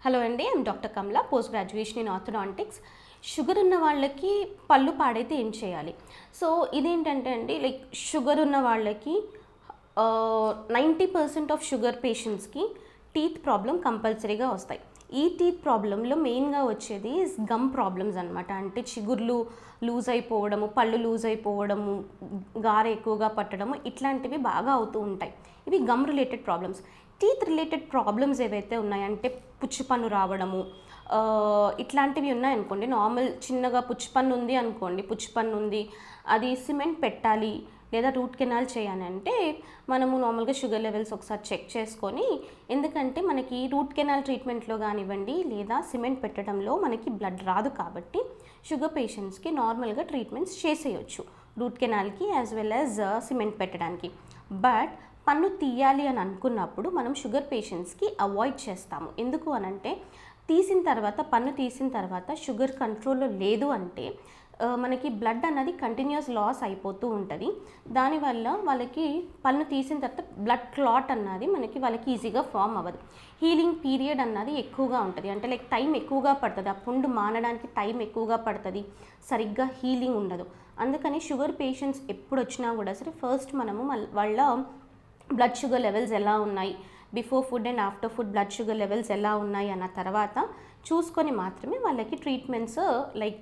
Hello అండి, I'm doctor Kamala, post graduation in orthodontics. Sugar ఉన్న వాళ్ళకి పళ్ళు పాడైతే ఏం చేయాలి? సో ఇదేంటంటే అండి, లైక్ షుగర్ ఉన్న వాళ్ళకి 90% ఆఫ్ షుగర్ పేషెంట్స్కి టీత్ ప్రాబ్లం కంపల్సరీగా వస్తాయి. ఈ టీత్ ప్రాబ్లంలో మెయిన్గా వచ్చేది గమ్ ప్రాబ్లమ్స్ అనమాట. అంటే చిగుర్లు లూజ్ అయిపోవడము, పళ్ళు లూజ్ అయిపోవడము, గార ఎక్కువగా పట్టడము, ఇట్లాంటివి బాగా అవుతూ ఉంటాయి. ఇవి gum related problems. Teeth related problems ఏవైతే ఉన్నాయంటే పుచ్చిపన్ను రావడము, ఇట్లాంటివి ఉన్నాయనుకోండి. నార్మల్ చిన్నగా పుచ్చిపన్ను ఉంది అనుకోండి, పుచ్చిపన్ను ఉంది, అది సిమెంట్ పెట్టాలి లేదా రూట్ కెనాల్ చేయాలి అంటే మనము నార్మల్గా షుగర్ లెవెల్స్ ఒకసారి చెక్ చేసుకొని, ఎందుకంటే మనకి రూట్ కెనాల్ ట్రీట్మెంట్లో కానివ్వండి లేదా సిమెంట్ పెట్టడంలో మనకి బ్లడ్ రాదు కాబట్టి షుగర్ పేషెంట్స్కి నార్మల్గా ట్రీట్మెంట్స్ చేసేయచ్చు, రూట్ కెనాల్కి యాజ్ వెల్ యాజ్ సిమెంట్ పెట్టడానికి. బట్ పన్ను తీయాలి అని అనుకున్నప్పుడు మనం షుగర్ పేషెంట్స్కి అవాయిడ్ చేస్తాము. ఎందుకు అనంటే పన్ను తీసిన తర్వాత షుగర్ కంట్రోల్లో లేదు అంటే మనకి బ్లడ్ అన్నది కంటిన్యూస్ లాస్ అయిపోతూ ఉంటుంది. దానివల్ల వాళ్ళకి పన్ను తీసిన తర్వాత బ్లడ్ క్లాట్ అన్నది వాళ్ళకి ఈజీగా ఫామ్ అవ్వదు. హీలింగ్ పీరియడ్ అన్నది ఎక్కువగా ఉంటుంది. అంటే లైక్ టైం ఎక్కువగా పడుతుంది, ఆ పుండు మానడానికి టైం ఎక్కువగా పడుతుంది, సరిగ్గా హీలింగ్ ఉండదు. అందుకని షుగర్ పేషెంట్స్ ఎప్పుడు వచ్చినా కూడా సరే ఫస్ట్ మనము వాళ్ళ బ్లడ్ షుగర్ లెవెల్స్ ఎలా ఉన్నాయి, before food and after food blood sugar levels ఎలా ఉన్నాయి అన్న తర్వాత చూసుకొని మాత్రమే వాళ్ళకి ట్రీట్మెంట్స్ లైక్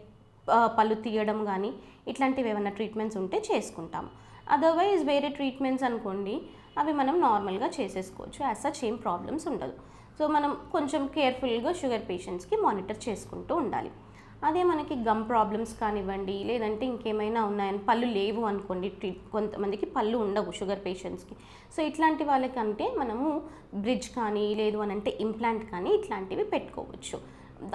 పళ్ళు తీయడం కానీ ఇట్లాంటివి ఏమైనా ట్రీట్మెంట్స్ ఉంటే చేసుకుంటాము. అదర్వైజ్ వేరే ట్రీట్మెంట్స్ అనుకోండి, అవి మనం నార్మల్గా చేసేసుకోవచ్చు. యాజ్ సచ్ ఏం ప్రాబ్లమ్స్ ఉండదు. సో మనం కొంచెం కేర్ఫుల్గా షుగర్ పేషెంట్స్కి మానిటర్ చేసుకుంటూ ఉండాలి. అదే మనకి గమ్ ప్రాబ్లమ్స్ కానివ్వండి లేదంటే ఇంకేమైనా ఉన్నాయని పళ్ళు లేవు అనుకోండి, కొంతమందికి పళ్ళు ఉండవు షుగర్ పేషెంట్స్కి. సో ఇట్లాంటి వాళ్ళకంటే మనము బ్రిడ్జ్ కానీ లేదు అని అంటే ఇంప్లాంట్ కానీ ఇట్లాంటివి పెట్టుకోవచ్చు.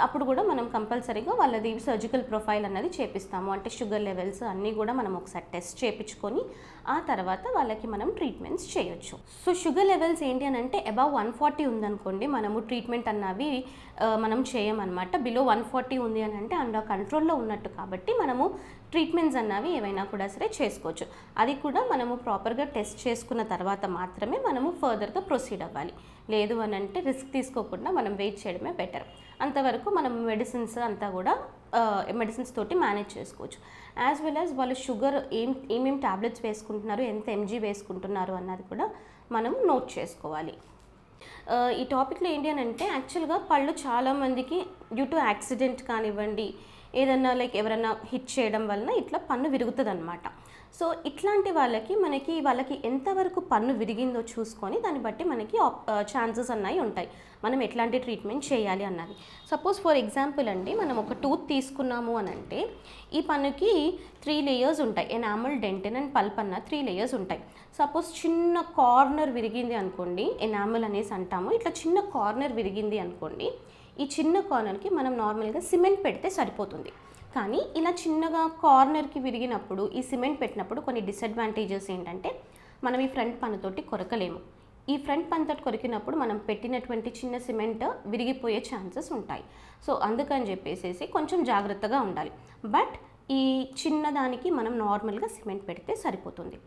అప్పుడు కూడా మనం కంపల్సరీగా వాళ్ళది సర్జికల్ ప్రొఫైల్ అన్నది చేపిస్తాము. అంటే షుగర్ లెవెల్స్ అన్నీ కూడా మనం ఒకసారి టెస్ట్ చేయించుకొని ఆ తర్వాత వాళ్ళకి మనం ట్రీట్మెంట్స్ చేయొచ్చు. సో షుగర్ లెవెల్స్ ఏంటి అని అంటే అబవ్ 140 ఉందనుకోండి, మనము ట్రీట్మెంట్ అన్నవి మనం చేయమన్నమాట. బిలో 140 ఉంది అని అంటే అండర్ కంట్రోల్లో ఉన్నట్టు కాబట్టి మనము ట్రీట్మెంట్స్ అన్నవి ఏవైనా కూడా సరే చేసుకోవచ్చు. అది కూడా మనము ప్రాపర్గా టెస్ట్ చేసుకున్న తర్వాత మాత్రమే మనము ఫర్దర్గా ప్రొసీడ్ అవ్వాలి. లేదు అని అంటే రిస్క్ తీసుకోకుండా మనం వెయిట్ చేయడమే బెటర్. అంతవరకు మనం మెడిసిన్స్ అంతా కూడా మెడిసిన్స్ తోటి మేనేజ్ చేసుకోవచ్చు. యాజ్ వెల్ యాజ్ వాళ్ళు షుగర్ ఏమేమి ట్యాబ్లెట్స్ వేసుకుంటున్నారు, ఎంత ఎంజీ వేసుకుంటున్నారు అన్నది కూడా మనం నోట్ చేసుకోవాలి. ఈ టాపిక్లో ఏంటి అని అంటే యాక్చువల్గా పళ్ళు చాలామందికి డ్యూ టు యాక్సిడెంట్ కానివ్వండి, ఏదన్నా లైక్ ఎవరైనా హిట్ చేయడం వలన ఇట్లా పన్ను విరుగుతుంది అనమాట. సో ఇట్లాంటి వాళ్ళకి ఎంతవరకు పన్ను విరిగిందో చూసుకొని దాన్ని బట్టి మనకి ఛాన్సెస్ అన్నవి ఉంటాయి, మనం ఎట్లాంటి ట్రీట్మెంట్ చేయాలి అన్నది. సపోజ్ ఫర్ ఎగ్జాంపుల్ అండి, మనం ఒక టూత్ తీసుకున్నాము అని అంటే ఈ పన్నుకి 3 లేయర్స్ ఉంటాయి. ఎనామల్, డెంటిన్ అండ్ పల్ప్ అన్న 3 లేయర్స్ ఉంటాయి. సపోజ్ చిన్న కార్నర్ విరిగింది అనుకోండి, ఎనామల్ అనేసి అంటాము, ఇట్లా చిన్న కార్నర్ విరిగింది అనుకోండి, ఈ చిన్న కార్నర్కి మనం నార్మల్గా సిమెంట్ పెడితే సరిపోతుంది. కానీ ఇలా చిన్నగా కార్నర్కి విరిగినప్పుడు ఈ సిమెంట్ పెట్టినప్పుడు కొన్ని డిసడ్వాంటేజెస్ ఏంటంటే మనం ఈ ఫ్రంట్ పన్నుతోటి కొరకలేము. ఈ ఫ్రంట్ పన్నుతోటి కొరికినప్పుడు మనం పెట్టినటువంటి చిన్న సిమెంట్ విరిగిపోయే ఛాన్సెస్ ఉంటాయి. సో అందుకని చెప్పేసి కొంచెం జాగ్రత్తగా ఉండాలి. బట్ ఈ చిన్నదానికి మనం నార్మల్గా సిమెంట్ పెడితే సరిపోతుంది.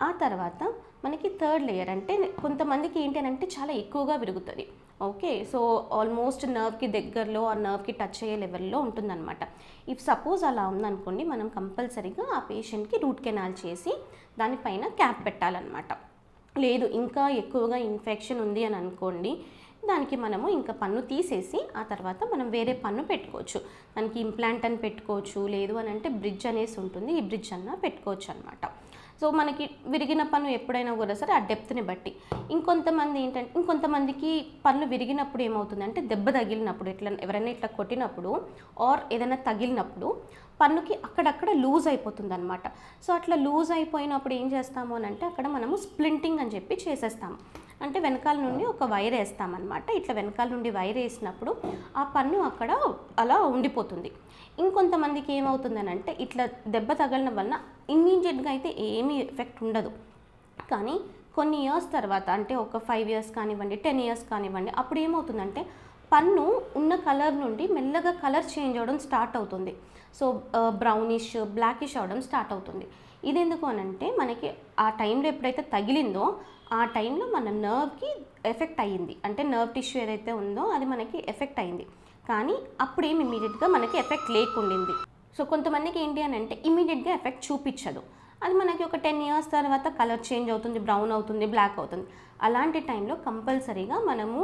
ఆ తర్వాత మనకి 3rd లేయర్ అంటే కొంతమందికి ఏంటి అంటే చాలా ఎక్కువగా విరుగుతుంది. ఓకే, సో ఆల్మోస్ట్ నర్వ్కి దగ్గరలో ఆ నర్వ్కి టచ్ అయ్యే లెవెల్లో ఉంటుందన్నమాట. ఇఫ్ సపోజ్ అలా ఉందనుకోండి, మనం కంపల్సరీగా ఆ పేషెంట్కి రూట్ కెనాల్ చేసి దానిపైన క్యాప్ పెట్టాలన్నమాట. లేదు ఇంకా ఎక్కువగా ఇన్ఫెక్షన్ ఉంది అని అనుకోండి, దానికి మనము ఇంకా పన్ను తీసేసి ఆ తర్వాత మనం వేరే పన్ను పెట్టుకోవచ్చు. దానికి ఇంప్లాంట్ అని పెట్టుకోవచ్చు, లేదు అని అంటే బ్రిడ్జ్ అనేసి ఉంటుంది, ఈ బ్రిడ్జ్ అన్న పెట్టుకోవచ్చు అనమాట. సో మనకి విరిగిన పన్ను ఎప్పుడైనా కూడా సరే ఆ డెప్త్ని బట్టి. ఇంకొంతమందికి పన్ను విరిగినప్పుడు ఏమవుతుందంటే దెబ్బ తగిలినప్పుడు, ఎవరైనా ఇట్లా కొట్టినప్పుడు ఆర్ ఏదైనా తగిలినప్పుడు పన్నుకి అక్కడక్కడ లూజ్ అయిపోతుంది అనమాట. సో అట్లా లూజ్ అయిపోయినప్పుడు ఏం చేస్తాము అని అంటే అక్కడ మనము స్ప్లింటింగ్ అని చెప్పి చేసేస్తాము. అంటే వెనకాల నుండి ఒక వైర్ వేస్తామన్నమాట. ఇట్లా వెనకాల నుండి వైర్ వేసినప్పుడు ఆ పన్ను అక్కడ అలా ఉండిపోతుంది. ఇంకొంతమందికి ఏమవుతుందని అంటే ఇట్లా దెబ్బ తగలడం వలన ఇమ్మీడియట్గా అయితే ఏమీ ఎఫెక్ట్ ఉండదు. కానీ కొన్ని ఇయర్స్ తర్వాత అంటే ఒక 5 years కానివ్వండి, 10 years కానివ్వండి, అప్పుడు ఏమవుతుందంటే పన్ను ఉన్న కలర్ నుండి మెల్లగా కలర్ చేంజ్ అవ్వడం స్టార్ట్ అవుతుంది. సో బ్రౌనిష్, బ్లాకిష్ అవ్వడం స్టార్ట్ అవుతుంది. ఇది ఎందుకు అనంటే మనకి ఆ టైంలో ఎప్పుడైతే తగిలిందో ఆ టైంలో మన నర్వ్కి ఎఫెక్ట్ అయ్యింది, అంటే నర్వ్ టిష్యూ ఏదైతే ఉందో అది మనకి ఎఫెక్ట్ అయింది, కానీ అప్పుడేం ఇమీడియట్గా మనకి ఎఫెక్ట్ లేకుండింది. సో కొంతమందికి ఏంటి అని అంటే ఇమీడియట్గా ఎఫెక్ట్ చూపించదు, అది మనకి ఒక 10 ఇయర్స్ తర్వాత కలర్ చేంజ్ అవుతుంది, బ్రౌన్ అవుతుంది, బ్లాక్ అవుతుంది. అలాంటి టైంలో కంపల్సరీగా మనము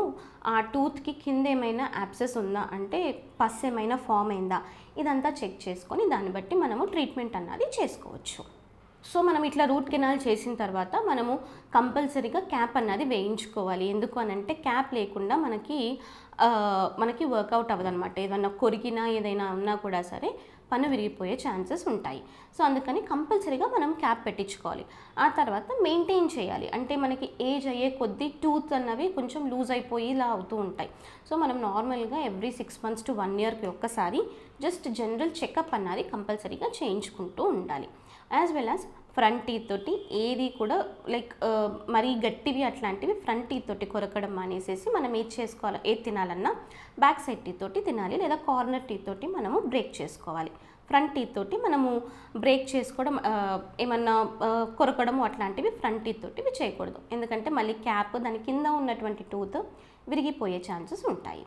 ఆ టూత్కి కింద ఏమైనా యాబ్సెస్ ఉందా, అంటే పస్ ఏమైనా ఫామ్ అయిందా, ఇదంతా చెక్ చేసుకొని దాన్ని బట్టి మనము ట్రీట్మెంట్ అన్నది చేసుకోవచ్చు. సో మనం ఇట్లా రూట్ కెనాల్ చేసిన తర్వాత మనము కంపల్సరీగా క్యాప్ అన్నది వేయించుకోవాలి. ఎందుకు అనంటే క్యాప్ లేకుండా మనకి వర్కౌట్ అవ్వదనమాట. ఏదన్నా కొరికినా ఏదైనా ఉన్నా కూడా సరే పన్ను విరిగిపోయే ఛాన్సెస్ ఉంటాయి. సో అందుకని కంపల్సరీగా మనం క్యాప్ పెట్టించుకోవాలి. ఆ తర్వాత మెయింటైన్ చేయాలి, అంటే మనకి ఏజ్ అయ్యే కొద్దీ టూత్ అన్నవి కొంచెం లూజ్ అయిపోయి ఇలా అవుతూ ఉంటాయి. సో మనం నార్మల్గా ఎవ్రీ 6 months to 1 yearకి ఒక్కసారి జస్ట్ జనరల్ చెకప్ అన్నది కంపల్సరీగా చేయించుకుంటూ ఉండాలి. As well as front teeth తోటి ఏది కూడా లైక్ మరీ గట్టివి అట్లాంటివి ఫ్రంట్ టీత్ తోటి కొరకడం మానేసేసి మనం ఏది చేసుకోవాలి, ఏది తినాలన్నా బ్యాక్ సైడ్ టీత్ తోటి తినాలి, లేదా కార్నర్ టీత్ తోటి మనము బ్రేక్ చేసుకోవాలి. ఫ్రంట్ టీత్ తోటి మనము బ్రేక్ చేసుకోవడం ఏమన్నా కొరకడము అట్లాంటివి ఫ్రంట్ టీత్ తోటి చేయకూడదు, ఎందుకంటే మళ్ళీ క్యాప్ దాని కింద ఉన్నటువంటి టూత్ విరిగిపోయే ఛాన్సెస్ ఉంటాయి.